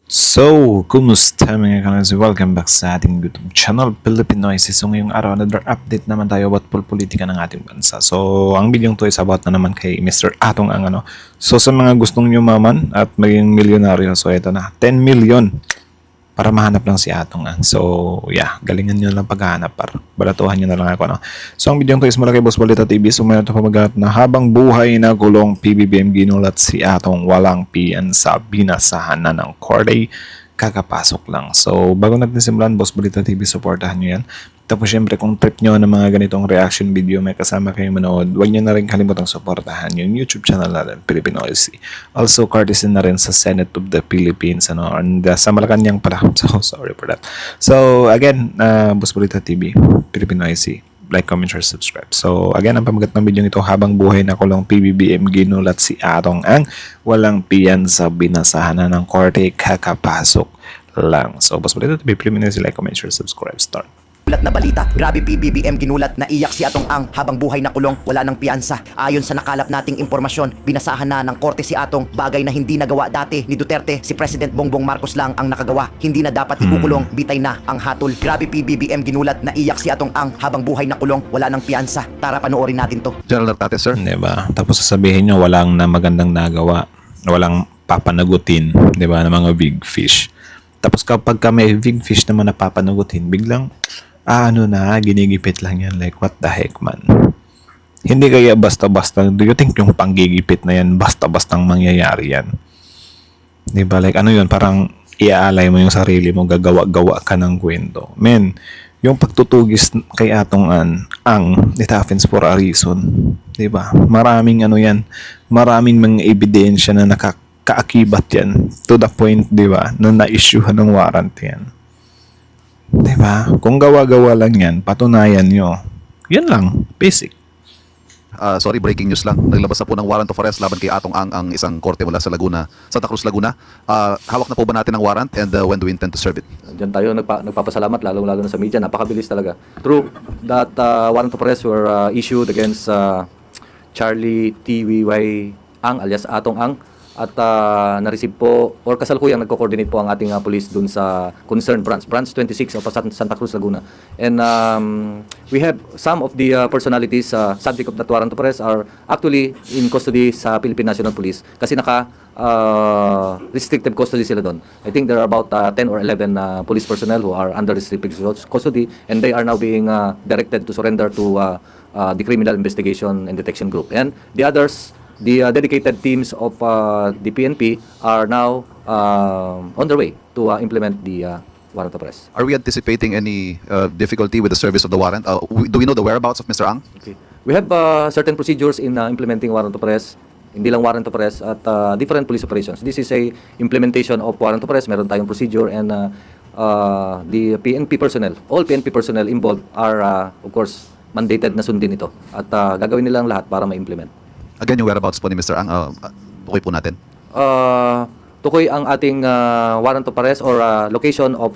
Kumusta mga kanals? Welcome back sa ating YouTube channel, Philippine Noises. So, ngayong araw, another update naman tayo about politika ng ating bansa. So, ang video to is about na naman kay Mr. Atong ang ano. So, sa mga gustong yumaman at maging milyonaryo, so ito na, 10 million para mahanap lang si Atong ang. So, yeah, galingan nyo lang paghahanap para balatuhan nyo na lang ako. No? So, ang video to is mula kay Boss Balita TV. So, may ito pamagat na habang buhay na gulong PBBM ginulat si Atong walang piyansa binasahan na ng korte kakapasok lang. So, bago natin simulan, Boss Balita TV, supportahan nyo yan. Tapos, syempre, kung trip nyo ng mga ganitong reaction video, may kasama kayo manood, huwag nyo na rin kalimutang supportahan yung YouTube channel natin, Philippine Odyssey. Also, courtesy na rin sa Senate of the Philippines, ano, and sa Malacanang pala. So, sorry for that. So, again, Boss Balita TV, Philippine Odyssey. Like, comment, share, subscribe. So, again, ang pamagat ng video nito, habang buhay na kulong PBBM, ginulat si Atong ang walang piyansa binasahan na ng korte kakapasok lang. So, Boss Balita TV, Philippine Odyssey, like, comment, share, subscribe. Start. Ulat na balita, grabe PBBM ginulat na iyak si Atong Ang habang buhay na kulong, wala ng piyansa. Ayon sa nakalap nating impormasyon, binasahan na ng korte si Atong, bagay na hindi nagawa dati ni Duterte. Si President Bongbong Marcos lang ang nakagawa. Hindi na dapat ikukulong, bitay na ang hatol. Grabe PBBM ginulat na iyak si Atong Ang habang buhay na kulong, wala ng piyansa. Tara panoorin natin to. General Nartate, sir. Diba? Tapos sasabihin nyo, walang na magandang nagawa, walang papanagutin, diba, ng mga big fish. Tapos kapag may big fish naman na papanagutin, biglang, ginigipit lang yan. Like, what the heck, man? Hindi kaya basta-basta, do you think yung panggigipit na yan, basta-bastang mangyayari yan? Diba? Like, ano yun? Parang iaalay mo yung sarili mo, gagawa-gawa ka ng kwento. Men, yung pagtutugis kay Atong it happens for a reason. Diba? Maraming maraming mga ebidensya na nakakaakibat yan to the point, diba, na na-issue ng warrant yan. Diba? Kung gawa-gawa lang yan, patunayan nyo. Yan lang. Basic. Sorry, breaking news lang. Naglabas na po ng warrant of arrest laban kay Atong ang isang korte mula sa Laguna, Santa Cruz, Laguna. Hawak na po ba natin ang warrant and when do we intend to serve it? Diyan tayo nagpapasalamat, lalo na sa media. Napakabilis talaga. True that warrant of arrest were issued against Charlie T.W.Y. Ang alias Atong Ang. At na-receive po, or kasalukuyang nagko-coordinate po ang ating police dun sa concerned branch 26 of Santa Cruz, Laguna. And we have some of the personalities subject of that warrant of arrest are actually in custody sa Philippine National Police kasi restricted custody sila doon. I think there are about 10 or 11 police personnel who are under restricted custody, and they are now being directed to surrender to the Criminal Investigation and Detection Group. And the others, the dedicated teams of the PNP are now on their way to implement the warrant of arrest. Are we anticipating any difficulty with the service of the warrant? Do we know the whereabouts of Mr. Ang? Okay. We have certain procedures in implementing warrant of arrest. Hindi lang warrant of arrest at different police operations. This is a implementation of warrant of arrest. Meron tayong procedure, and the PNP personnel, all PNP personnel involved are of course mandated na sundin ito at gagawin nilang lahat para ma-implement. Again, yung whereabouts po ni Mr. Ang, tukoy po natin. Tukoy ang ating warrant of arrest or location of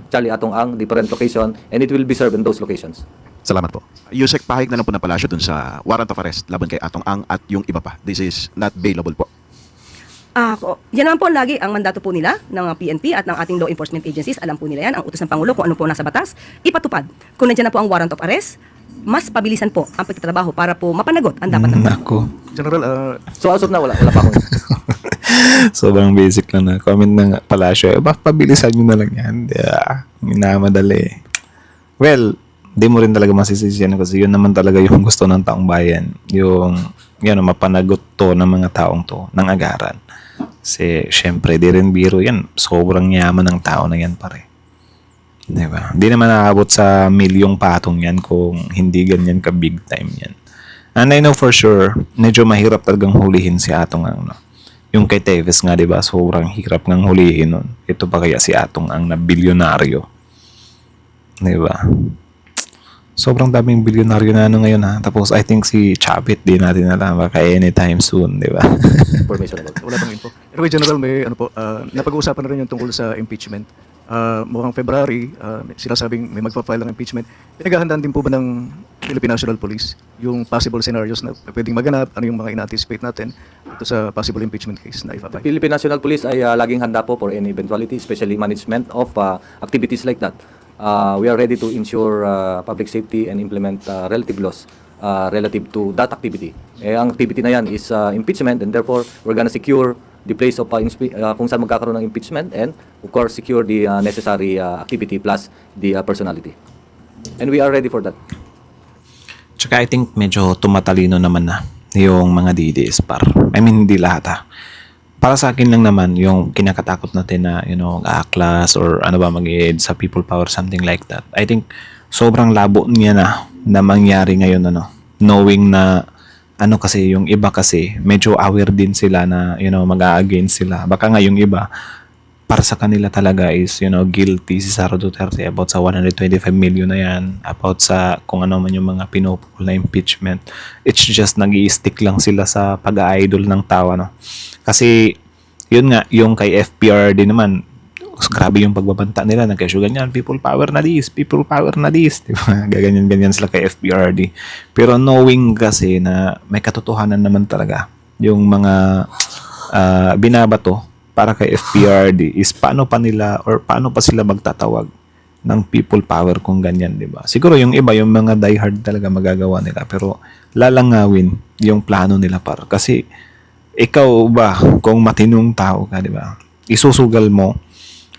Charlie Atong Ang, different location, and it will be served in those locations. Salamat po. Yusek, pahig na lang po ng palasyo dun sa warrant of arrest laban kay Atong Ang at yung iba pa. This is not bailable po. Yan naman po lagi ang mandato po nila ng PNP at ng ating law enforcement agencies. Alam po nila yan, ang utos ng Pangulo kung ano po nasa batas, ipatupad. Kung nandiyan na po ang warrant of arrest, mas pabilisan po ang pagtatrabaho para po mapanagot ang dapat ng Ako. General, So as of now, wala pa akong Sobrang basic lang na comment ng palasyo. Pabilisan nyo na lang yan. Minamadali. Well, di mo rin talaga masisisiyan kasi yun naman talaga yung gusto ng taong bayan. Yung mapanagot to ng mga taong to, ng agaran. Kasi, syempre, di rin biro yan. Sobrang yaman ng tao na yan, pare. Diba? Hindi naman nakabot sa milyong patong yan kung hindi ganyan ka big time yan. And I know for sure, medyo mahirap talagang hulihin si Atong Ang. No? Yung kay Teves nga, diba? Sobrang hirap ngang hulihin nun. Ito pa kaya si Atong Ang na bilyonaryo. Diba? Sobrang daming bilyonaryo na ngayon ha. Tapos I think si Chavit di natin alam baka anytime soon, di ba? information about it. wala pang info. Anyway, General, may napag-uusapan na rin yung tungkol sa impeachment. Mukhang February, sinasabing may magpa-file ng impeachment. Pinaghahandaan din po ba ng Philippine National Police, yung possible scenarios na pwedeng maganap, ano yung mga ina-anticipate natin ito sa possible impeachment case na ifapay. Philippine National Police ay laging handa po for any eventuality, especially management of activities like that. We are ready to ensure public safety and implement relative laws relative to that activity. Ang activity na yan is impeachment, and therefore we're gonna secure the place of kung saan magkakaroon ng impeachment, and of course secure the necessary activity plus the personality. And we are ready for that. Tsaka I think medyo tumatalino naman na yung mga DDS par. I mean, hindi lahat Para sa akin lang naman, yung kinakatakot natin na, mag-aaklas or ano ba, mag-aid sa people power, something like that. I think sobrang labo niya na mangyari ngayon, knowing na, kasi yung iba kasi, medyo aware din sila na, mag-a-against sila. Baka nga yung iba, para sa kanila talaga is, guilty si Sara Duterte about sa 125 million na yan, about sa kung ano man yung mga pinupukol na impeachment. It's just nag-i-stick lang sila sa pag-idol ng tao, Kasi, yun nga, yung kay FPRD naman, grabe yung pagbabanta nila, nagkasyo ganyan, people power na this, diba? Gaganyan-ganyan sila kay FPRD. Pero knowing kasi na may katotohanan naman talaga, yung mga binabato, para kay FPRD is paano pa sila magtatawag ng people power kung ganyan, di ba? Siguro yung iba, yung mga diehard talaga magagawa nila, pero lalangawin yung plano nila kasi ikaw ba, kung matinong tao ka, di ba? Isusugal mo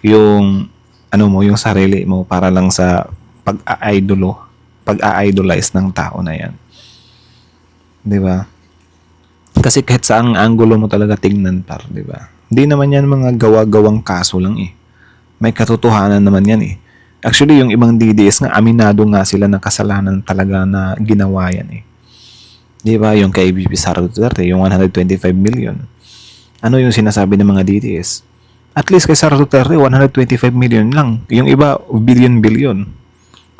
yung yung sarili mo para lang sa pag-idolize ng tao na yan. Di ba? Kasi kahit saang anggulo mo talaga tingnan di ba? Hindi naman yan mga gawa-gawang kaso lang May katotohanan naman yan Actually, yung ibang DDS nga, aminado nga sila ng kasalanan talaga na ginawa yan Di ba? Yung kay VP Sara Duterte, yung 125 million. Ano yung sinasabi ng mga DDS? At least kay Sara Duterte, 125 million lang. Yung iba, billion.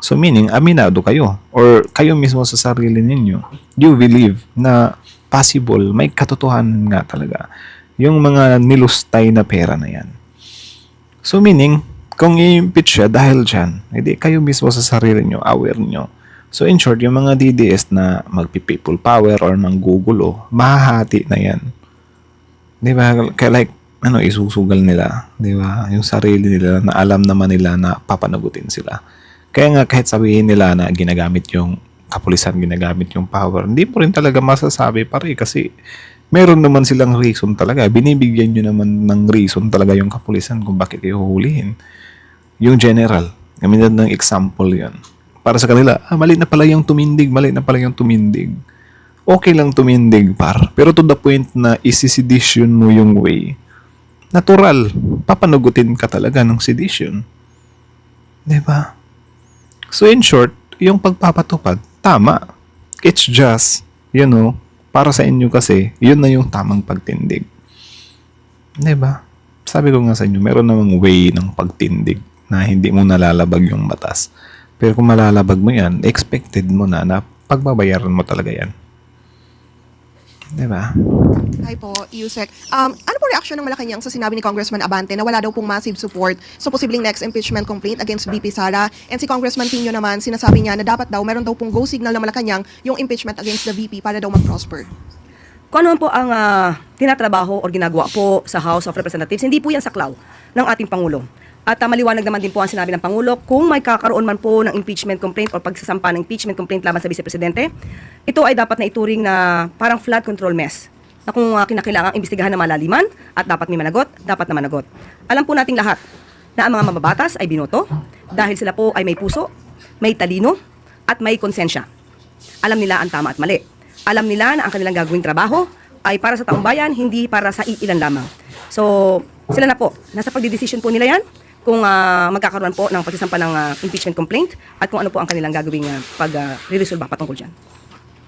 So meaning, aminado kayo. Or kayo mismo sa sarili ninyo. You believe na possible, may katotohanan nga talaga yung mga nilustay na pera na yan. So meaning, kung i-impeach siya dahil dyan, hindi kayo mismo sa sarili nyo, aware nyo. So in short, yung mga DDS na magpi-people power or manggugulo, mahahati na yan. Di ba? Kaya isusugal nila. Di ba? Yung sarili nila na alam naman nila na papanagutin sila. Kaya nga kahit sabihin nila na ginagamit yung kapulisan, ginagamit yung power, hindi mo rin talaga masasabi kasi meron naman silang reason talaga. Binibigyan nyo naman ng reason talaga yung kapulisan kung bakit kayo huhulihin. Yung general, gamitin ng example yan. Para sa kanila, mali na pala yung tumindig. Okay lang tumindig, pero to the point na isi-sedition mo yung way, natural, papanugutin ka talaga ng sedition. Diba? So in short, yung pagpapatupad, tama. It's just, para sa inyo kasi, yun na yung tamang pagtindig. Diba? Sabi ko nga sa inyo, meron namang way ng pagtindig na hindi mo nalalabag yung batas. Pero kung malalabag mo yan, expected mo na pagbabayaran mo talaga yan. Diba? Hi po, Yusek. Ano po reaksyon ng Malacanang sa sinabi ni Congressman Abante na wala daw pong massive support sa posibleng next impeachment complaint against VP Sara? And si Congressman Pino naman, sinasabi niya na dapat daw, meron daw pong go signal ng Malacanang yung impeachment against the VP para daw mag-prosper. Kung ano po ang tinatrabaho o ginagawa po sa House of Representatives, hindi po yan saklaw ng ating Pangulo. At maliwanag naman din po ang sinabi ng Pangulo, kung may kakaroon man po ng impeachment complaint o pagsasampa ng impeachment complaint laban sa Vice Presidente, ito ay dapat na ituring na parang flood control mess. Na kung kinakailangang imbestigahan na malaliman at dapat may managot, dapat na managot. Alam po nating lahat na ang mga mababatas ay binoto dahil sila po ay may puso, may talino, at may konsensya. Alam nila ang tama at mali. Alam nila na ang kanilang gagawing trabaho ay para sa taong bayan, hindi para sa iilan lamang. So, sila na po. Nasa pagdidesisyon po nila yan kung magkakaroon po ng pagsasampa ng impeachment complaint at kung ano po ang kanilang gagawing pag-resolve patungkol dyan.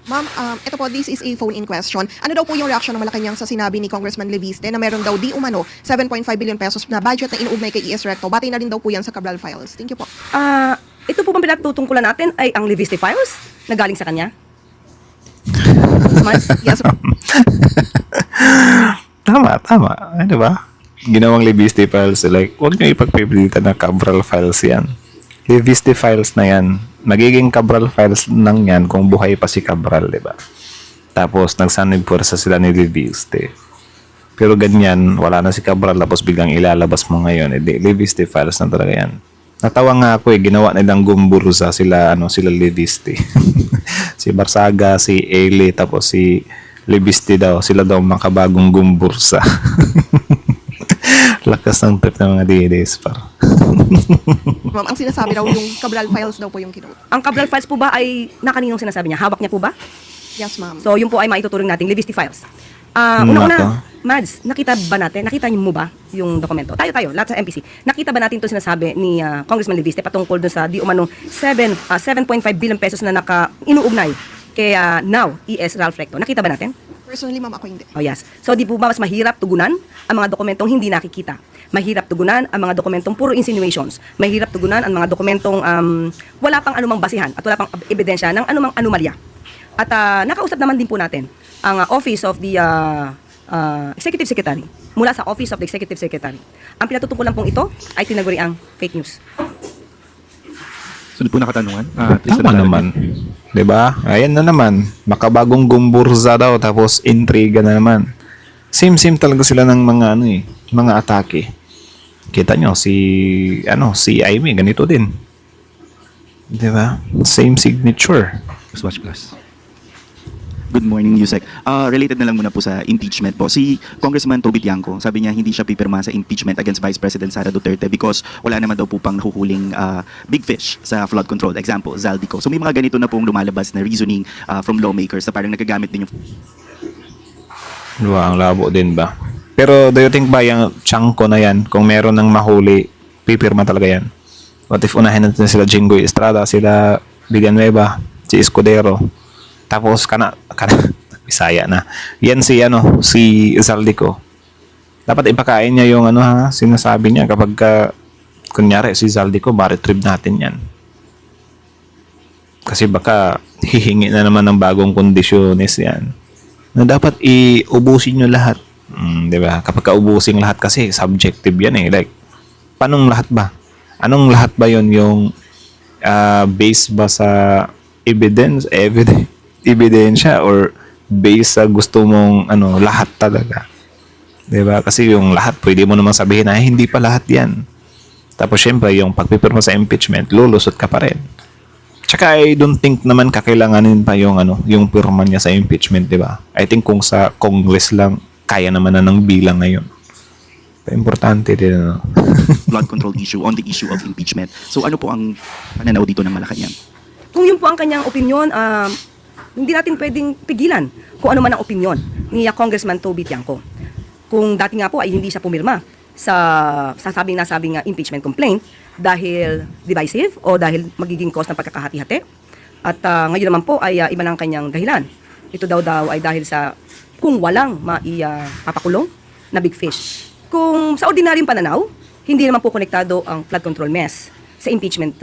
Ma'am, ito po, this is a phone-in question. Ano daw po yung reaction ng Malacanang sa sinabi ni Congressman Leviste na meron daw di umano 7.5 billion pesos na budget na inuugnay kay ES Recto? Batay na rin daw po yan sa Cabral Files. Thank you po. Ito po bang pinatutungkulan natin ay ang Leviste Files na galing sa kanya? Yes, po. Tama. Ano ba? Ginawang Leviste Files, huwag nyo ipagpipilitan na Cabral Files yan. Leviste files na yan, magiging Cabral files lang yan kung buhay pa si Cabral, di ba? Tapos nagsanib puwersa sila ni Leviste. Pero ganyan, wala na si Cabral tapos biglang ilalabas mo ngayon, edi Leviste files na talaga yan. Natawa nga ako ginawa nilang gumbursa sila, sila Leviste. Si Barsaga, si Ailey, tapos si Leviste daw, sila daw makabagong gumbursa. Lakas ng trip ng mga DDS par. Ma'am, ang sinasabi raw yung Cabral files daw po yung kinote. Ang Cabral files po ba ay nakaninong sinasabi niya? Hawak niya po ba? Yes, ma'am. So, yun po ay maituturing nating Leviste files. Nako. Una-una, Mads, nakita ba natin, nakita niyo mo ba yung dokumento? Tayo, lahat sa MPC. Nakita ba natin ito sinasabi ni Congressman Leviste patungkol dun sa di umanong 7.5 billion pesos na inuugnay kay now ES Ralph Recto? Nakita ba natin? Personally, ma'am, ako hindi. Oh yes. So di po ba mas mahirap tugunan ang mga dokumentong hindi nakikita? Mahirap tugunan ang mga dokumentong puro insinuations. Mahirap tugunan ang mga dokumentong wala pang anumang basihan at wala pang ebidensya ng anumang anomalya. At nakausap naman din po natin ang Office of the Executive Secretary. Mula sa Office of the Executive Secretary. Ang pinatutungkulan pong ito ay tinaguri ang fake news. Sunod po na katanungan. Tama naman. 'Di ba? Ayan na naman. Makabagong gumburza daw tapos intriga na naman. Same talaga sila ng mga mga atake. Kita nyo si Aimee ganito din. 'Di ba? Same signature. Watch Plus. Good morning, Yusek. Related na lang muna po sa impeachment po. Si Congressman Toby Tiangco, sabi niya hindi siya pipirma sa impeachment against Vice President Sara Duterte because wala naman daw po pang nahuhuling big fish sa flood control. Example, Zaldico. So may mga ganito na pong lumalabas na reasoning from lawmakers na parang nagagamit din yung... Diba? Ang labo din ba? Pero do you think ba yung Tiangco na yan, kung meron ng mahuli, pipirma talaga yan? What if unahin natin sila Jinggoy Estrada, sila Villanueva, si Escudero, tapos Bisaya na. Yan si Zaldico. Dapat ipakain niya yung sinasabi niya kapag kunyari si Zaldico, ma-retrieve natin yan. Kasi baka hihingi na naman ng bagong kondisyones yan. Na dapat iubusin nyo lahat. Di ba? Kapag kaubusin lahat kasi subjective yan eh. Like, panong lahat ba? Anong lahat ba yon yung base ba sa ebidensya or base sa gusto mong lahat talaga. 'Di ba? Kasi yung lahat pwede mo namang sabihin na hindi pa lahat 'yan. Tapos syempre yung pagpipirma sa impeachment, lulusot ka pa rin. Tsaka I don't think naman kakailanganin pa yung yung pirma niya sa impeachment, 'di ba? I think kung sa Congress lang kaya naman na ng bilang ngayon. Importante din flood control issue on the issue of impeachment. So ano po ang pananaw dito ng Malacanang? Kung yun po ang kanyang opinion, hindi natin pwedeng pigilan kung ano man ang opinion ni Congressman Toby Tiangco. Kung dati nga po ay hindi siya pumirma sa nasabing impeachment complaint dahil divisive o dahil magiging cause ng pagkakahati-hati. At ngayon naman po ay iba ng kanyang dahilan. Ito daw ay dahil sa kung walang maipapakulong na big fish. Kung sa ordinaryong pananaw, hindi naman po konektado ang flood control mess sa impeachment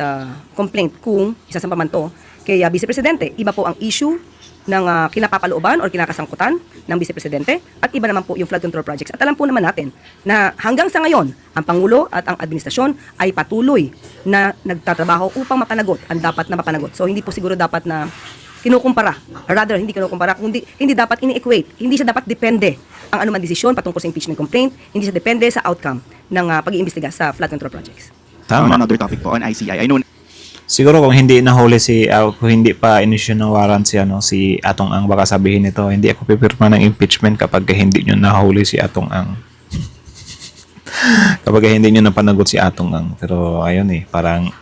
complaint kung isasampa man to kay Vice Presidente. Iba po ang issue ng kinapapalooban o kinakasangkutan ng Vice Presidente at iba naman po yung flood control projects. At alam po naman natin na hanggang sa ngayon, ang Pangulo at ang administrasyon ay patuloy na nagtatrabaho upang mapanagot ang dapat na mapanagot. So hindi po siguro dapat na kinukumpara, rather hindi kinukumpara, kundi hindi dapat ini-equate, hindi siya dapat depende ang anuman desisyon patungkol sa impeachment complaint, hindi siya depende sa outcome ng pag-iimbestiga sa flood control projects. On Tama. another topic po, on ICI. I know Siguro kung hindi nahuli kung hindi pa inisyu ng warrant si Atong Ang, baka sabihin nito, hindi ako pipirma ng impeachment kapag hindi nyo nahuli si Atong Ang. Kapag hindi nyo napanagot si Atong Ang. Pero ayun parang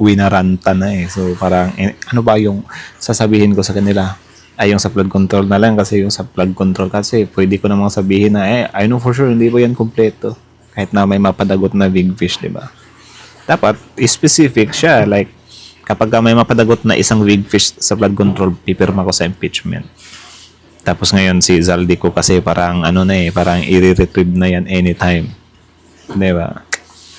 winaranta na So parang ano ba yung sasabihin ko sa kanila? Ay yung sa flood control na lang, kasi yung sa flood control kasi pwede ko namang sabihin na I know for sure hindi po yan kompleto. Kahit na may mapadagot na big fish, di ba? Dapat specific siya, like kapag may mapadagot na isang big fish sa flood control, pipirma ko sa impeachment. Tapos ngayon si Zaldico kasi parang parang i-retrieve na yan anytime. Di ba?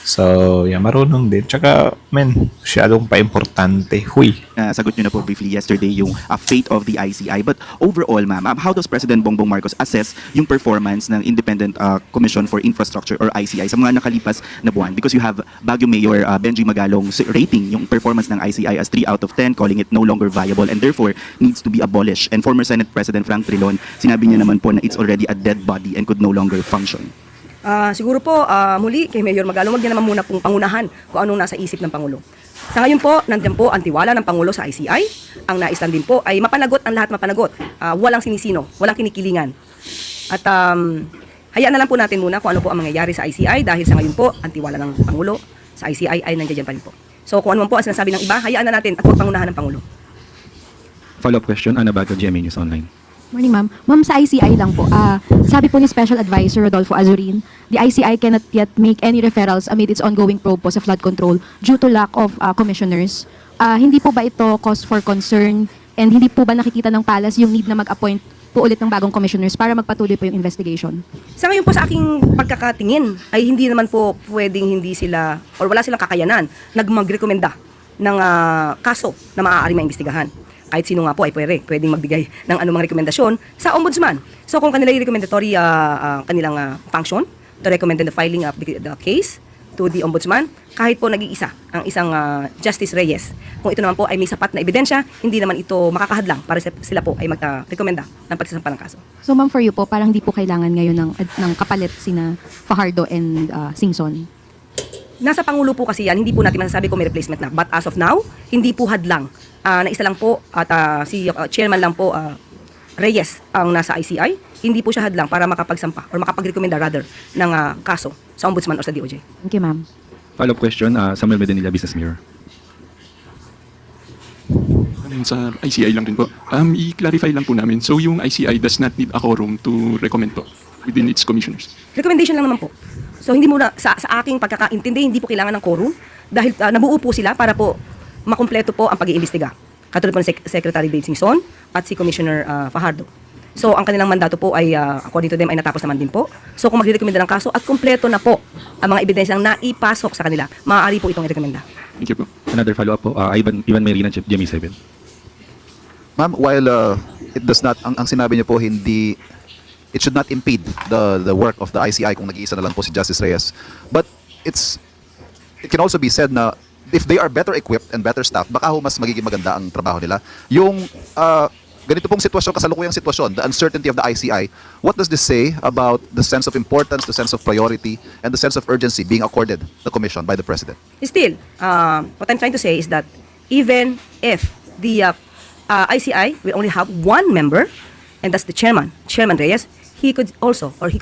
So, yeah, marunong din. Tsaka, men, masyadong pa-importante. Huy. Sagot nyo na po briefly yesterday yung fate of the ICI. But overall, ma'am, how does President Bongbong Marcos assess yung performance ng Independent Commission for Infrastructure or ICI sa mga nakalipas na buwan? Because you have Baguio Mayor Benji Magalong's rating yung performance ng ICI as 3 out of 10, calling it no longer viable and therefore needs to be abolished. And former Senate President Frank Trilon, sinabi niya naman po na it's already a dead body and could no longer function. Siguro po, muli kay Mayor Magalong, wag niya naman muna pong pangunahan kung anong nasa isip ng Pangulo. Sa ngayon po, nandiyan po ang tiwala ng Pangulo sa ICI. Ang nais lang din po ay mapanagot ang lahat mapanagot. Walang sinisino, walang kinikilingan. At hayaan na lang po natin muna kung ano po ang mangyayari sa ICI dahil sa ngayon po, ang tiwala ng Pangulo sa ICI ay nandiyan pa rin po. So kung ano man po ang sinasabi ng iba, hayaan na natin at huwag pangunahan ng Pangulo. Follow-up question, Ana Bago, GMA News Online. Morning, ma'am. Ma'am, sa ICI lang po, sabi po ni Special Advisor Rodolfo Azurin, the ICI cannot yet make any referrals amid its ongoing probe po sa flood control due to lack of commissioners. Hindi po ba ito cause for concern and hindi po ba nakikita ng Palace yung need na mag-appoint po ulit ng bagong commissioners para magpatuloy po yung investigation? Sa ngayon po sa aking pagkakatingin ay hindi naman po pwedeng hindi sila or wala silang kakayanan mag-rekomenda ng kaso na maaaring maimbestigahan. Kahit sino nga po ay pwedeng magbigay ng anumang rekomendasyon sa ombudsman. So kung kanila yung recommendatory kanilang function to recommend the filing of the case to the ombudsman, kahit po nag-iisa ang isang Justice Reyes, kung ito naman po ay may sapat na ebidensya, hindi naman ito makakahadlang para sila po ay mag-rekomenda ng pagsasampa ng kaso. So ma'am, for you po, parang hindi po kailangan ngayon ng kapalit sina Fajardo and Singson? Nasa Pangulo po kasi yan, hindi po natin masasabi kung may replacement na. But as of now, hindi po hadlang na isa lang po at si chairman lang po Reyes ang nasa ICI. Hindi po siya hadlang para makapagsampa or makapagrekomenda rather ng kaso sa ombudsman o sa DOJ. Thank you, ma'am. Follow-up question, Samuel Medinilla, Business Mirror. Sa ICI lang rin po. I-clarify lang po namin. So yung ICI does not need a quorum to recommend po within its commissioners. Recommendation lang naman po. So hindi muna sa aking pagkakaintindi, hindi po kailangan ng quorum dahil nabuo po sila para po makumpleto po ang pag-iimbestiga. Katulad po ni Secretary Babe Singson at si Commissioner Fajardo. So ang kanilang mandato po ay according to them ay natapos naman din po. So kung magre-recommenda ng kaso at kumpleto na po ang mga ebidensyang naipasok sa kanila, maaari po itong i-recommenda. Thank you po. Another follow-up po, Ivan Mayrina, GMA 7. Ma'am, while it does not, ang sinabi niyo po, hindi, it should not impede the work of the ICI kung nag-iisa na lang po si Justice Reyes. But it can also be said na if they are better equipped and better staffed, baka ho mas magiging maganda ang trabaho nila. Yung ganito pong sitwasyon, kasalukuyang sitwasyon, the uncertainty of the ICI, what does this say about the sense of importance, the sense of priority, and the sense of urgency being accorded the Commission by the President? Still, what I'm trying to say is that even if the ICI will only have one member, and that's the Chairman Reyes, he could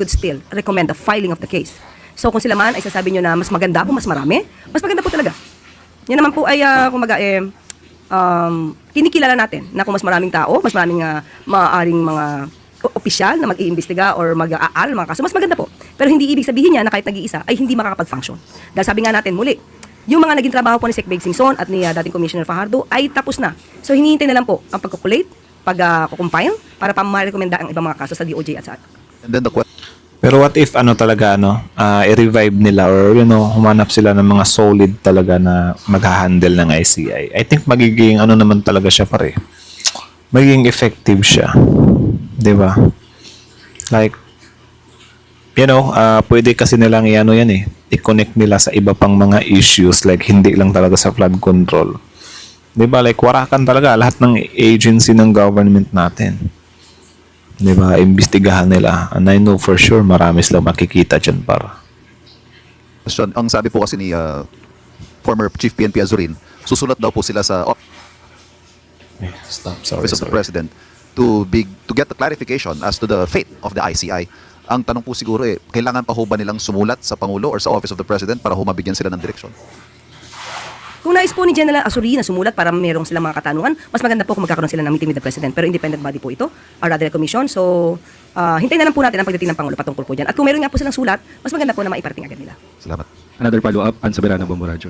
still recommend the filing of the case. So kung sila man ay sasabi nyo na mas maganda po, mas marami, mas maganda po talaga. Yan naman po ay, kinikilala natin na kung mas maraming tao, mas maraming maaaring mga opisyal na mag-iimbestiga or mag-aaral mga kaso, mas maganda po. Pero hindi ibig sabihin niya na kahit nag-iisa ay hindi makakapag-function. Dahil sabi nga natin muli, yung mga naging trabaho po ni Sec. Babe Singson at ni dating Commissioner Fajardo ay tapos na. So hinihintay na lang po ang pag-calculate, pag-compile para ma-recommenda ang ibang mga kaso sa DOJ at sa And then the question, Pero what if talaga i-revive nila or humanap sila ng mga solid talaga na mag-handle ng ICI. I think magiging naman talaga siya pare. Magiging effective siya. 'Di ba? Like pwede kasi nilang yan i-connect nila sa iba pang mga issues like hindi lang talaga sa flood control. 'Di ba? Like warakan talaga lahat ng agency ng government natin. Diba, imbestigahan nila. And I know for sure marami silang makikita dyan para. ang sabi po kasi ni former Chief PNP Azurin, susulat daw po sila sa Office of the President to get the clarification as to the fate of the ICI. Ang tanong po siguro kailangan pa ho ba nilang sumulat sa Pangulo or sa Office of the President para humabigyan sila ng direksyon? Kung nais po ni General Azurin na sumulat para merong silang mga katanungan, mas maganda po kung magkakaroon sila ng meeting with the President. Pero independent body po ito, or rather commission. So, hintayin na lang po natin ang pagdating ng Pangulo patungkol po dyan. At kung meron nga po silang sulat, mas maganda po na maiparating agad nila. Salamat. Another follow-up, Ann Soberano, Bombo Radio.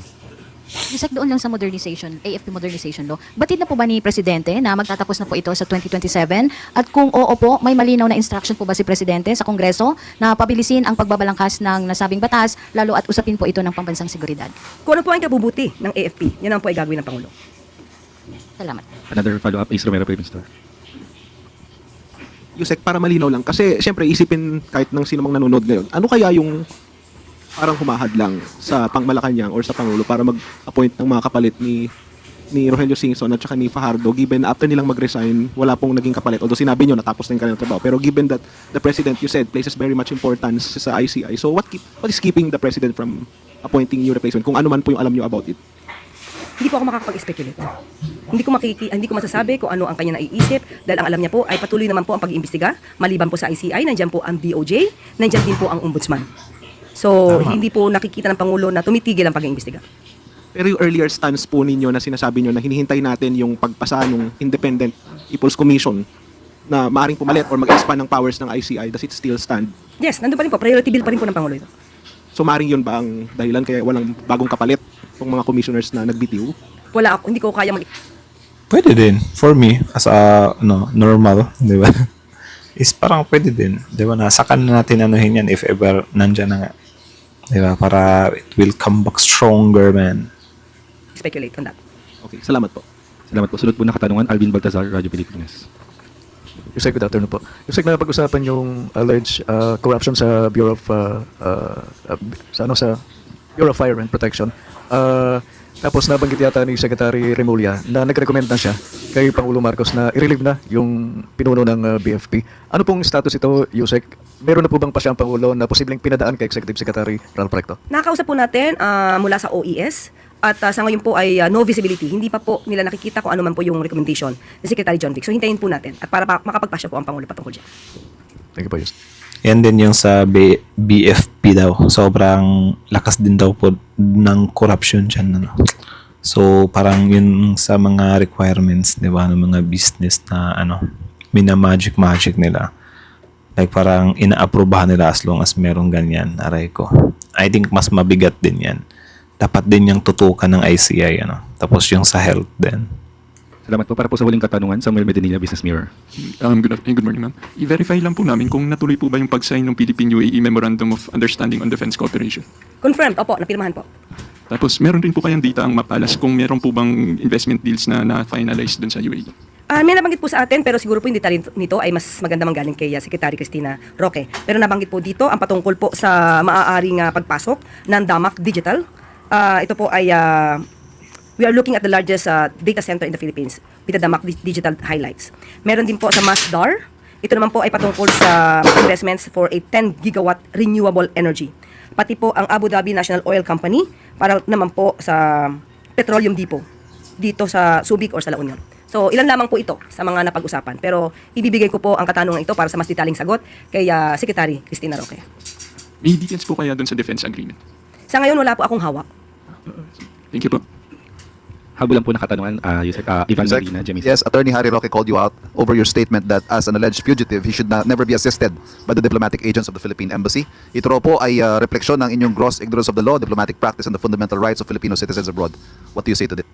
Yusek, doon lang sa modernization, AFP modernization law. Batid na po ba ni Presidente na magtatapos na po ito sa 2027? At kung oo po, may malinaw na instruction po ba si Presidente sa Kongreso na pabilisin ang pagbabalangkas ng nasabing batas, lalo at usapin po ito ng pambansang seguridad? Kung ano po ang kabubuti ng AFP, yan ang po ay gagawin ng Pangulo. Salamat. Another follow-up, Ace Romero, Philippine Star. Yusek, para malinaw lang, kasi siyempre isipin kahit ng sino mang nanonood ngayon, ano kaya yung parang humahadlang sa Malacanang or sa Pangulo para mag-appoint ng mga kapalit ni Rogelio Singson at saka ni Fajardo, given na after nilang mag-resign, wala pong naging kapalit. Although sinabi nyo, natapos na yung kanilang trabaho. Pero given that the President, you said, places very much importance sa ICI. So what is keeping the President from appointing new replacement? Kung ano man po yung alam nyo about it. Hindi po ako makakapag-speculate. Hindi ko masasabi kung ano ang kanya naiisip dahil ang alam niya po ay patuloy naman po ang pag-iimbestiga. Maliban po sa ICI, nandiyan po ang DOJ, nandiyan din po ang Ombudsman. So, hindi po nakikita ng Pangulo na tumitigil ang pag-iimbestiga. Pero yung earlier stance po ninyo na sinasabi nyo na hinihintay natin yung pagpasa ng Independent People's Commission na maaring pumalit or mag-expand ng powers ng ICI, does it still stand? Yes, nandun pa rin po. Priority bill pa rin po ng Pangulo ito. So maaring yun ba ang dahilan kaya walang bagong kapalit ng mga commissioners na nagbitiw? Wala ako, hindi ko kaya Pwede din. For me, as a normal, di ba? Is parang pwede din. Di ba? Saka na natin anuhin yan if ever nandyan na nga. Di ba? Para it will come back stronger, man. speculate on that. Okay, salamat po. Salamat po. Sunod po na katanungan, Alvin Baltazar, Radyo Pilipinas. Yusek, good afternoon po. Yusek, na pag-usapan yung alleged corruption sa Bureau of sa Bureau of Fire and Protection. Tapos nabanggit yata ni Secretary Remulla na nag-recommend na siya kay Pangulo Marcos na i-relieve na yung pinuno ng BFP. Ano pong status ito, Yusek? Meron na po bang pa siyang Pangulo na posibleng pinadaan kay Executive Secretary Ralph Recto? Nakakausap po natin mula sa OES at sa ngayon po ay no visibility. Hindi pa po nila nakikita kung ano man po yung recommendation ni Secretary John Vic. So hintayin po natin at para makapagpasya po ang Pangulo patungkol dyan. Thank you po, Yusek. Yan din yung sa BFP daw. Sobrang lakas din daw po ng corruption dyan. Ano? So, parang yun sa mga requirements, di ba, ng mga business na, mina-magic nila. Like, parang ina-aprobahan nila as long as merong ganyan. Aray ko. I think mas mabigat din yan. Dapat din yung tutukan ng ICI, Tapos yung sa health din. Salamat po. Para po sa huling katanungan, Samuel Medinilla, Business Mirror. Good morning, ma'am. I-verify lang po namin kung natuloy po ba yung pag-sign ng Philippine-UAE Memorandum of Understanding on Defense Cooperation. Confirmed, opo, napirmahan po. Tapos, meron rin po kayang data ang mapalas kung meron po bang investment deals na na-finalize dun sa UAE. May nabanggit po sa atin pero siguro po yung detalye nito ay mas maganda manggaling kay Secretary Cristina Roque. Pero nabanggit po dito ang patungkol po sa maaaring pagpasok ng DAMAC Digital. Ito po ay we are looking at the largest data center in the Philippines with the DAMAC Digital highlights. Meron din po sa Masdar. Ito naman po ay patungkol sa investments for a 10 gigawatt renewable energy. Pati po ang Abu Dhabi National Oil Company para naman po sa petroleum depot dito sa Subic or sa La Union. So, ilan lamang po ito sa mga napag-usapan. Pero ibibigay ko po ang katanungan ito para sa mas detaling sagot kay Secretary Cristina Roque. May details po kaya dun sa defense agreement? Sa ngayon, wala po akong hawak. Thank you po. Habulan po na katanungan, Ivan Yusek? Marina, Jemmy. Yes, Attorney Harry Roque called you out over your statement that as an alleged fugitive, he should never be assisted by the diplomatic agents of the Philippine Embassy. Ito raw po ay refleksyon ng inyong gross ignorance of the law, diplomatic practice, and the fundamental rights of Filipino citizens abroad. What do you say to this?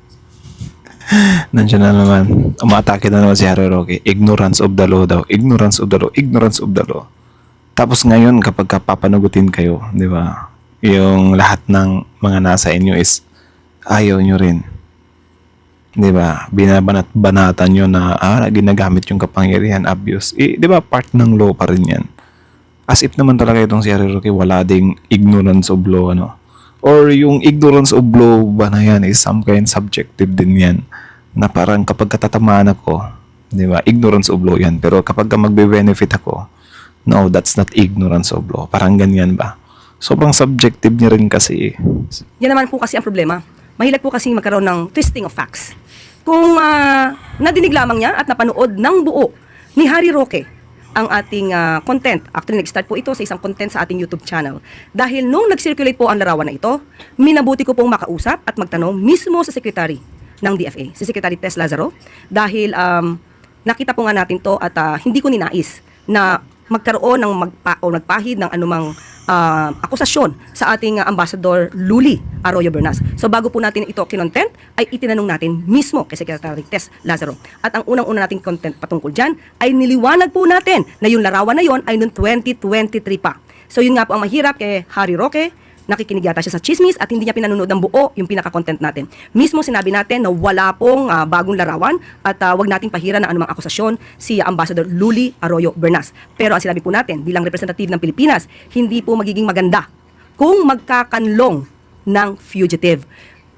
Nandiyan na naman. Umatake na naman si Harry Roque. Ignorance of the law daw. Ignorance of the law. Ignorance of the law. Tapos ngayon, kapag papanagutin kayo, di ba? Yung lahat ng mga nasa inyo is ayaw nyo rin. Di ba? Binabanat-banatan nyo na ginagamit yung kapangyarihan, abuse. Di ba? Part ng law pa rin yan. As if naman talaga itong si Harry Roque, wala ding ignorance of law, Or yung ignorance of law ba na yan is some kind subjective din yan. Na parang kapag katatamaan ako, di ba? Ignorance of law yan. Pero kapag magbe-benefit ako, no, that's not ignorance of law. Parang ganyan ba? Sobrang subjective niya rin kasi. Yan naman po kasi ang problema. Mahilig po kasi magkaroon ng twisting of facts. Kung nadinig lamang niya at napanood ng buo ni Harry Roque ang ating content. Actually, nag-start po ito sa isang content sa ating YouTube channel. Dahil nung nag-circulate po ang larawan na ito, minabuti ko pong makausap at magtanong mismo sa Secretary ng DFA, si Secretary Tess Lazaro. Dahil nakita po nga natin to at hindi ko ninais na magkaroon ng nagpahid ng anumang akusasyon sa ating Ambassador Luli Arroyo Bernas. So bago po natin ito kinontent, ay itinanong natin mismo kay Secretary Tess Lazaro. At ang unang-una nating content patungkol dyan, ay niliwanag po natin na yung larawan na yon ay noong 2023 pa. So yun nga po ang mahirap kay Harry Roque, nakikinig yata siya sa chismis at hindi niya pinanonood ng buo yung pinaka-content natin. Mismo sinabi natin na wala pong bagong larawan at wag nating pahiran ng anumang akusasyon si Ambassador Luli Arroyo Bernas. Pero ang sinabi po natin bilang representative ng Pilipinas, hindi po magiging maganda kung magkakanlong ng fugitive.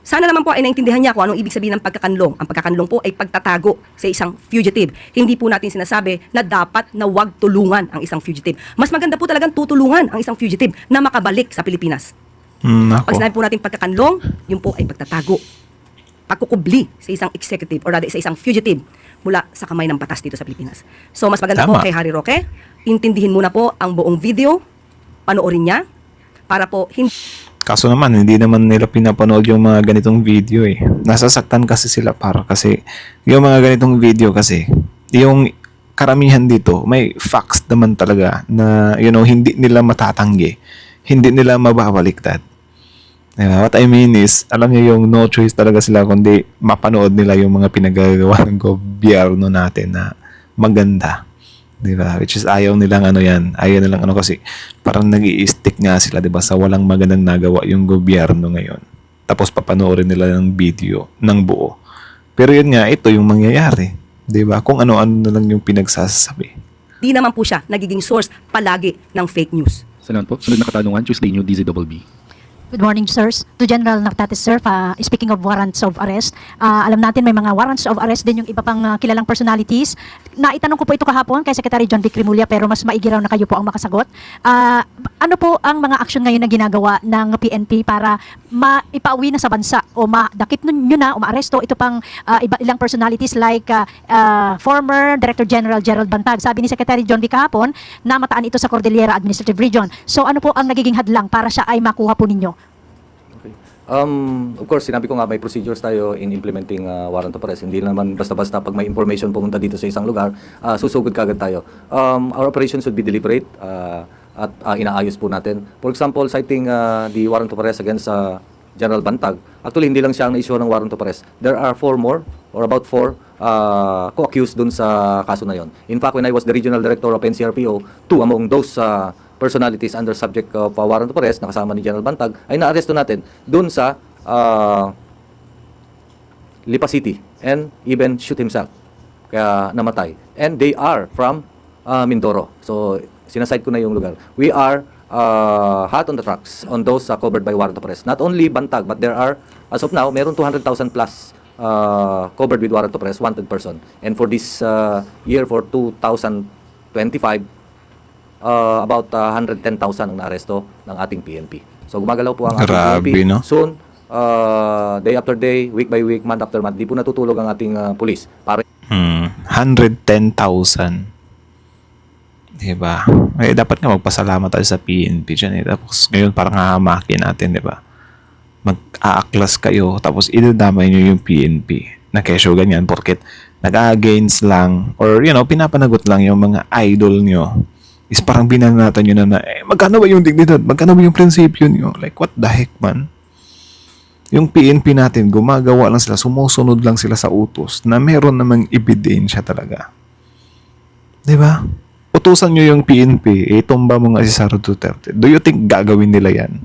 Sana naman po ay naintindihan niya kung anong ibig sabihin ng pagkakanlong. Ang pagkakanlong po ay pagtatago sa isang fugitive. Hindi po natin sinasabi na dapat na wag tulungan ang isang fugitive. Mas maganda po talagang tutulungan ang isang fugitive na makabalik sa Pilipinas. Pag sinabi po natin pagkakanlong, yun po ay pagtatago. Pagkukubli sa isang executive or rather sa isang fugitive mula sa kamay ng batas dito sa Pilipinas. So mas maganda po Tama. kay Harry Roque, intindihin muna po ang buong video, panoorin niya, para po hindi Kaso naman, hindi naman nila pinapanood yung mga ganitong video eh. Nasasaktan kasi sila kasi yung mga ganitong video kasi, yung karamihan dito, may facts naman talaga na, hindi nila matatanggi. Hindi nila mababaliktad. Diba? What I mean is, alam niyo yung no choice talaga sila kundi mapanood nila yung mga pinagagawa ng gobyerno natin na maganda. Diba? Which is ayaw nilang ayaw nilang kasi parang nag-i-stick nga sila, diba, sa walang magandang nagawa yung gobyerno ngayon. Tapos papanoorin nila ng video ng buo. Pero yun nga, ito yung mangyayari. Diba? Kung ano-ano na lang yung pinagsasabi. di naman po siya nagiging source palagi ng fake news. Salamat po. Sunod na katanungan, Tuesday New DZBB. Good morning, sirs. To General Nactatis, sir, speaking of warrants of arrest, alam natin may mga warrants of arrest din yung iba pang kilalang personalities. Naitanong ko po ito kahapon kay Secretary John Vic Rimulya pero mas maigi raw na kayo po ang makasagot. Ano po ang mga action ngayon na ginagawa ng PNP para maipauwi na sa bansa o madakip nyo na o maaresto ito pang ilang personalities like former Director General Gerald Bantag. Sabi ni Secretary John Vic kahapon na mataan ito sa Cordillera Administrative Region. So ano po ang nagiging hadlang para siya ay makuha po ninyo? Of course, sinabi ko nga may procedures tayo in implementing warrant of arrest. Hindi naman basta-basta pag may information pumunta dito sa isang lugar, susugod kagad tayo. Our operation should be deliberate at inaayos po natin. For example, citing the warrant of arrest against General Bantag, actually hindi lang siya ang na-issue ng warrant of arrest. There are 4 more or about 4 co-accused dun sa kaso na yon. In fact, when I was the regional director of NCRPO, 2 among those personalities under subject of warrant of arrest, nakasama ni General Bantag, ay naaresto natin dun sa Lipa City and even shoot himself. Kaya namatay. And they are from Mindoro. So, sinaside ko na yung lugar. We are hot on the tracks on those covered by warrant of arrest. Not only Bantag, but there are, as of now, meron 200,000 plus covered with warrant of arrest, wanted person. And for this year, for 2025, about 110,000 ang naaresto ng ating PNP. So gumagalaw po ang ating Grabe, PNP. no? Soon, day after day, week by week, month after month, di po natutulog ang ating pulis. Para 110,000. Diba? Eh, dapat nga magpasalamat tayo sa PNP dyan. Tapos ngayon parang hahamakin natin, diba? Mag-aaklas kayo, tapos idadamay nyo yung PNP na kesyo ganyan porket nag-against lang or pinapanagot lang yung mga idol nyo. Is parang binanatan nyo na magkano ba yung dignidad? Magkano ba yung prinsipyo nyo? Like, what the heck, man? Yung PNP natin, gumagawa lang sila, sumusunod lang sila sa utos na meron namang ebidensya talaga. Diba? Utusan nyo yung PNP, itumba mo nga si Sara Duterte. Do you think gagawin nila yan?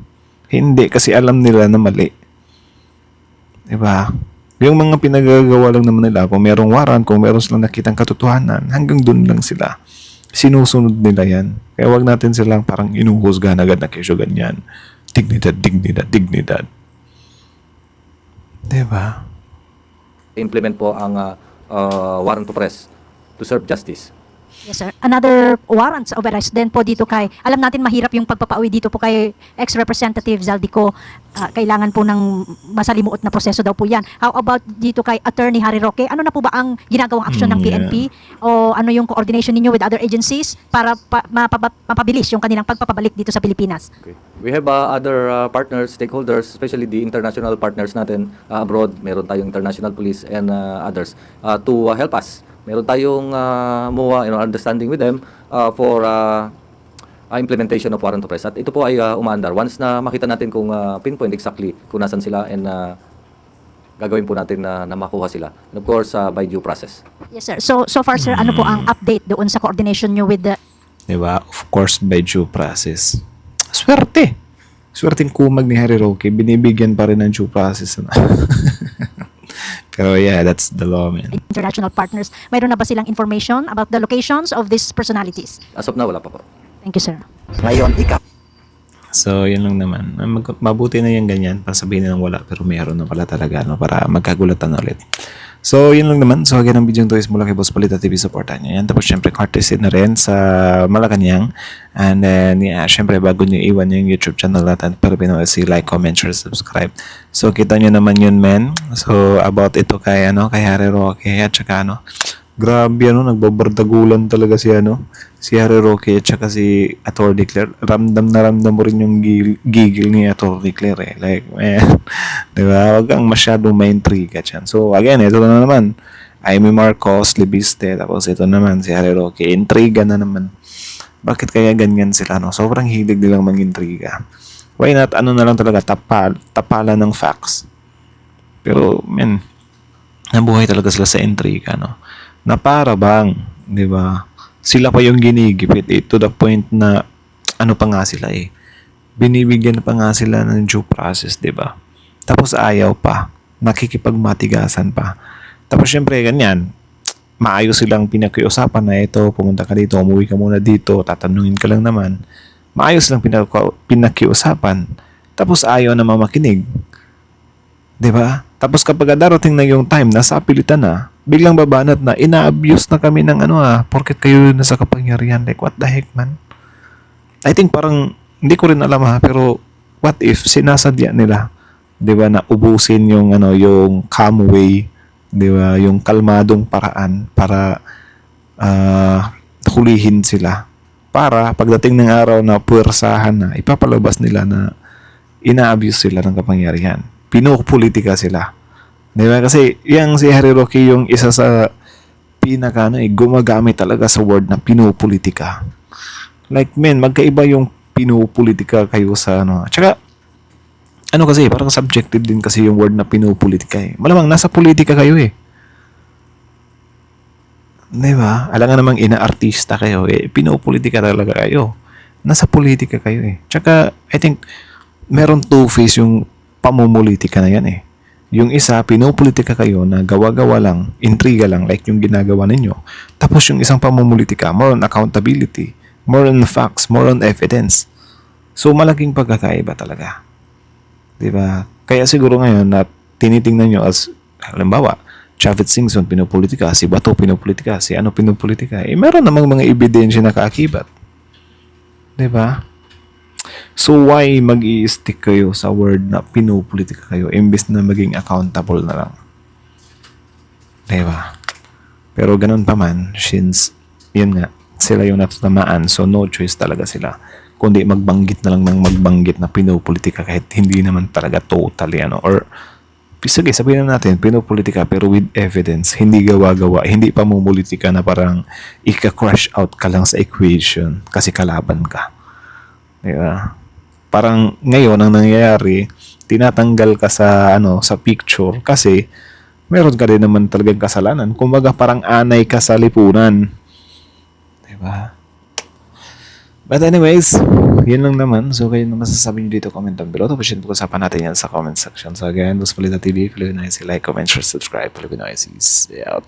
Hindi, kasi alam nila na mali. Diba? Yung mga pinagagawa lang naman nila, kung merong warrant, kung meron silang nakitang katotohanan, hanggang dun lang sila. Sinusunod nila yan. Kaya wag natin silang parang inuhusgahan agad na kesyo ganyan. Dignidad, dignidad, dignidad. Diba? implement po ang warrant of arrest to serve justice. Yes, sir. Another warrants of arrest din po dito kay, alam natin mahirap yung pagpapauwi dito po kay ex-representative Zaldico. Kailangan po ng masalimuot na proseso daw po yan. How about dito kay Attorney Harry Roque? Ano na po ba ang ginagawang aksyon ng PNP? O ano yung coordination ninyo with other agencies para mapabilis yung kanilang pagpapabalik dito sa Pilipinas? Okay. We have other partners, stakeholders, especially the international partners natin abroad. Meron tayong international police and others to help us. Meron tayong MOA, understanding with them for implementation of warrant of arrest. At ito po ay umaandar. Once na makita natin kung pinpoint exactly kung nasan sila and gagawin po natin na makuha sila. And of course, by due process. Yes, sir. So far, sir, ano po ang update doon sa coordination nyo with the... Diba? Of course, by due process. Swerte! Swerteng kumag ni Harry Roque, binibigyan pa rin ng due process. Pero yeah, that's the law, man. international partners? Mayroon na ba silang information about the locations of these personalities? As of now, wala pa po. Thank you, sir. Ngayon, ikaw. So, yun lang naman. Mabuti na yung ganyan. Para sabihin nilang wala, pero meron na pala talaga, no? Para magkagulatan ulit. So, yun lang naman. So, again, ang video nito is mula kay Boss Balita TV. Supportan nyo yan. Tapos, syempre, courtesy na rin sa Malacanang. And then, yeah, syempre, bago nyo iwan yung YouTube channel natin, Filipino SC, like, comment, share, subscribe. So, kita nyo naman yun, men. So, about ito kay Harry Roque. At saka, grabe, nagbabardagulan talaga si Harry Roque at saka si Atty. Claire. Ramdam na ramdam mo rin yung gigil ni Atty. Claire, eh. Like, man, diba? Huwag kang masyadong ma-intriga dyan. So, again, ito na naman. Amy Marcos, Libiste, tapos ito naman si Harry Roque. Intriga na naman. Bakit kaya ganyan sila, no? Sobrang hilig nilang mag-intriga. Why not, na lang talaga, tapalan ng facts. Pero, man, nabuhay talaga sila sa intriga, no? Na para bang, di ba, sila pa yung ginigipit to the point na pa nga sila binibigyan pa nga sila ng due process, di ba? Tapos ayaw pa, nakikipagmatigasan pa. Tapos syempre ganyan, maayos silang pinakiusapan na ito, pumunta ka dito, umuwi ka muna dito, tatanungin ka lang naman. Maayos lang pinakiusapan. Tapos ayaw na mamakinig. Di ba? Tapos kapag darating na yung time na sa pilitan na, biglang babanat na, ina-abuse na kami ng porket kayo nasa kapangyarihan. Like, what the heck, man? I think parang, hindi ko rin alam pero what if sinasadya nila, di ba, na ubusin yung, yung calm way, di ba, yung kalmadong paraan para hulihin sila. Para pagdating ng araw na puwersahan na, ipapalabas nila na ina-abuse sila ng kapangyarihan. Pinopolitika sila. Diba? Kasi yung si Harry Roque yung isa sa pinaka gumagamit talaga sa word na pinopolitika. Like, men, magkaiba yung pinopolitika kayo sa Tsaka, kasi, parang subjective din kasi yung word na pinopolitika Malamang nasa politika kayo Diba? Alangan namang ina-artista kayo pinopolitika talaga kayo. Nasa politika kayo Tsaka, I think, meron two-face yung pamumulitika na yan Yung isa, pinopolitika kayo na gawa-gawa lang, intriga lang, like yung ginagawa ninyo. Tapos yung isang pamumulitika, more on accountability, more on facts, more on evidence. So, malaking pagkakaiba talaga. Diba? Kaya siguro ngayon na tinitingnan nyo as, halimbawa, Chavez Singson pinopolitika, si Bato pinopolitika, si pinopolitika. Meron namang mga ebidensya na kaakibat. Diba? So why mag-i-stick kayo sa word na pinopolitika kayo imbes na maging accountable na lang? Diba? Pero ganun pa man, since yun nga, sila yung natatamaan, so no choice talaga sila. Kundi magbanggit na lang ng magbanggit na pinopolitika kahit hindi naman talaga totally or sige, sabihin na natin, pinopolitika pero with evidence, hindi gawa-gawa, hindi pa mumulitika na parang ika-crush out ka lang sa equation kasi kalaban ka. Diba? Parang ngayon ang nangyayari, tinatanggal ka sa sa picture kasi meron ka din naman talagang kasalanan. Kumbaga parang anay ka sa lipunan. Diba? But anyways, yun lang naman. So kayo naman masasabi nyo dito, comment down below. Tapos yun, pag-usapan natin yan sa comment section. So again, Boss Balita TV, Filipino IC, like, comment, share, subscribe, Filipino IC. Out.